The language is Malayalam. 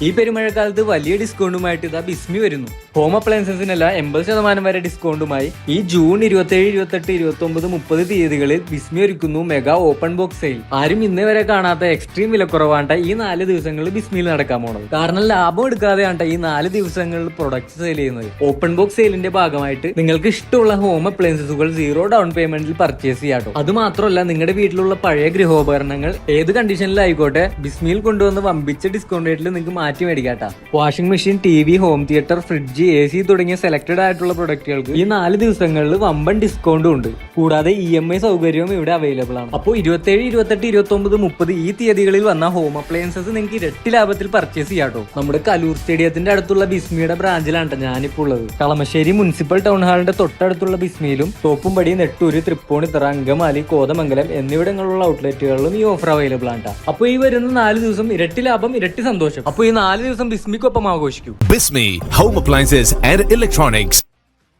ഈ പെരുമഴക്കാലത്ത് വലിയ ഡിസ്കൗണ്ടുമായിട്ട് ഇതാ ബിസ്മി വരുന്നു. ഹോം അപ്ലയൻസസിനല്ല 80% വരെ ഡിസ്കൗണ്ടുമായി ഈ ജൂൺ 27, 28, 29, 30 തീയതികളിൽ ബിസ്മി ഒരുക്കുന്നു മെഗാ ഓപ്പൺ ബോക്സ് സെയിൽ. ആരും ഇന്നേ വരെ കാണാത്ത എക്സ്ട്രീം വിലക്കുറവാണ്ട ഈ 4 ദിവസങ്ങളിൽ ബിസ്മിയിൽ നടക്കാൻ പോണത്. കാരണം ലാഭം എടുക്കാതെയാണ് ഈ 4 ദിവസങ്ങളിൽ പ്രൊഡക്ട്സ് സെയിൽ ചെയ്യുന്നത്. ഓപ്പൺ ബോക്സ് സെയിലിന്റെ ഭാഗമായിട്ട് നിങ്ങൾക്ക് ഇഷ്ടമുള്ള ഹോം അപ്ലയൻസസുകൾ 0 ഡൗൺ പേയ്മെന്റിൽ പർച്ചേസ് ചെയ്യാട്ടോ. അത് മാത്രമല്ല നിങ്ങളുടെ വീട്ടിലുള്ള പഴയ ഗൃഹോപകരണങ്ങൾ ഏത് കണ്ടീഷനിലായിക്കോട്ടെ ബിസ്മിയിൽ കൊണ്ടുവന്ന് വമ്പിച്ച ഡിസ്കൗണ്ട് റേറ്റിൽ നിങ്ങൾക്ക് മാറ്റി മേടിക്കാട്ടാ. Washing machine, TV, home theatre, fridge, AC തുടങ്ങിയ സെലക്ടഡ് ആയിട്ടുള്ള പ്രൊഡക്റ്റുകൾക്ക് ഈ 4 ദിവസങ്ങളിൽ വമ്പൻ ഡിസ്കൗണ്ടും ഉണ്ട്. കൂടാതെ EMI സൗകര്യവും ഇവിടെ അവൈലബിൾ ആണ്. അപ്പോൾ 27, 28, 29, 30 ഈ തീയതികളിൽ വന്ന ഹോം അപ്ലയൻസസ് നിങ്ങൾക്ക് ഇരട്ടി ലാഭത്തിൽ പർച്ചേസ് ചെയ്യാട്ടോ. നമ്മുടെ കലൂർ സ്റ്റേഡിയത്തിന്റെ അടുത്തുള്ള ബിസ്മിയുടെ ബ്രാഞ്ചിലാണ് ഞാനിപ്പോൾ ഉള്ളത്. കളമശ്ശേരി മുനിസിപ്പൽ ടൗൺ ഹാളിന്റെ തൊട്ടടുത്തുള്ള ബിസ്മിയിലും തോപ്പുംപടി, നെട്ടൂര്, തൃപ്പൂണിത്തറ, അങ്കമാലി, കോതമംഗലം എന്നിവിടങ്ങളിലുള്ള ഔട്ട്ലെറ്റുകളിലും ഈ ഓഫർ അവൈലബിൾ ആണ്. അപ്പോൾ ഈ വരുന്ന 4 ദിവസം ഇരട്ടി ലാഭം, ഇരട്ടി സന്തോഷം. അപ്പോൾ ഈ 4 ദിവസം ബിസ്മിക്കൊപ്പം ആഘോഷിക്കൂ. Bismi Home Appliances and Electronics.